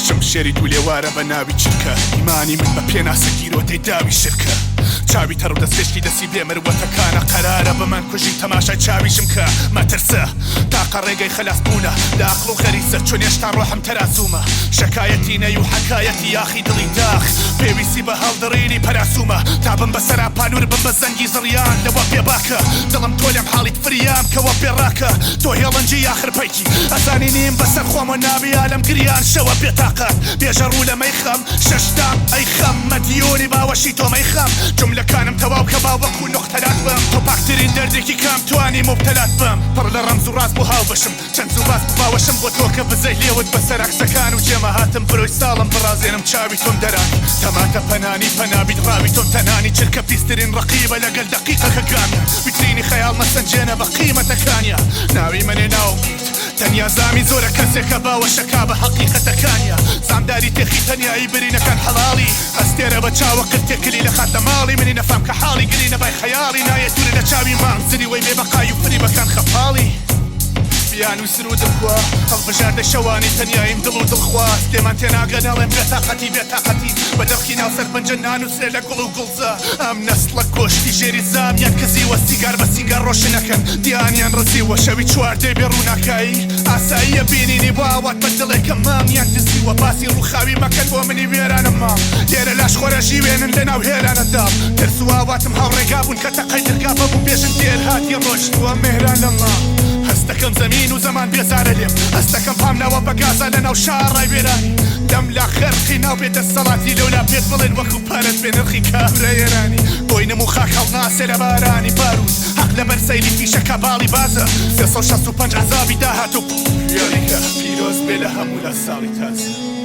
شمشێری دوو لێوارە بە ناوی چرکە ئیمانی من بە پێناسە گیرۆتەی داوی شرکە چاوی تەڕ و دەستێشتی دەسی بێمەروەتەکانە قەرارە بەمان کوژی تەماشای چاویشم کە مەترسە تاقە ڕێگەی خەلاسبوونە لە عەقڵ و خەریسە چۆن هێشتا ڕۆحم تەرازوومە شەکایەتی نەی و حەکایەتی یاخی دڵی داخ پێویستی بە هەڵدڕینی پەراسوومە تا بم بەسەرا پانوور بم بە زەنگی زڕیان لەوە پێباکە دڵم تۆ لەم حاڵیت فریام کەوە پێڕاکە تۆ هێڵەنجی یاخر پەیکی ئەزانی نیم بەسەر خۆمە ناوی ئالەم گریان شەوە بێتاقەت بێژە ڕوو لە مەیخەم شەشتام ئەی خەم مەدیۆنی باوەشی تۆ مەیخەم جملەکانم تەواو کە باوەکو نۆختەلات بم تۆ پاکترین دەردێکی کام توانی مبتەلات بم پڕ لە ڕەمز و ڕاست بۆ هاو بشم چەند زوو ڕاست باوەشم بۆ تۆ کە بزەی لێوت بەسەر عەکسەکان و جێمە هاتم بڕۆی ساڵم بڕازێنم چاوی تۆم دەرانی تەماتە پەنانی پەنابیت ڕاوی تۆم تەنانی چرکە پیسترین ڕقیبە لەگەل دەقیقەکەکانە ویترینی خەیاڵ مەسەنجێنە بە قیمەتەکانیە ناوی منێ ناومید تەنیا زامی زۆرە کەسێکە باوەشەکا بە حەقیقەتەکانیە زامداری تێخی تەنیایی برینەکان حەڵاڵی ئەستێرە بە چاوە کرتێکلی لە خاتە ماڵی منی نەفام کە حاڵی گرینە بای خەیاڵی نایەتورە لە چاوی مانزری وەی بێبەقای و فریبەکان خەفاڵی بیان و سرودم خوا هەڵبژاردە شەوانی تەنیاییم دڵ و دڵخواست تێمان تێناگەناڵێم بێتاقەتی بێتاقەتی بە دەڵکی ناو سەر پەنجە نانووسێ لە گوڵ و گوڵزە ئەم نەسڵە کۆشتی ژێری زامیان کەزیوە سیگار بە سیگار ڕۆشنەکەن دیانیان ڕزیوە شەوی چواردەی بێ ڕووناکایی ئاساییە بینینی بۆ ئاوات بە دڵێکە مامیان دزیوە باسی ڕووخاوی مەکەن بۆ منی وێرانم مام لێرە لاش خۆرەژی وێنن لە ناو هێرانەدام ترس و ئاواتم هاوڕێگا بوون کە تەقەی دەرگا بوو بێژن دێر هاتی ڕۆشتووە مێران لە مام هەستەکەم زەمین و زەمان بێزارە لێم هەستەکەم پامناوە بە گازە لە ناو شاڕای وێرانی دەم لا خەرقی ناو بێتە سەڵاتی لەولا پێت بڵێن وەکو پارەت بێ نرخی کابرا ئێرانی بۆینم و خاک هەڵ ناسێ لە بارانی باروت حەق لەبەر سەیری فیشەکە باڵی بازە 365 عەزابی داهات و یاریکە پیرۆز بێ لە هەموو لە ساڵی تازە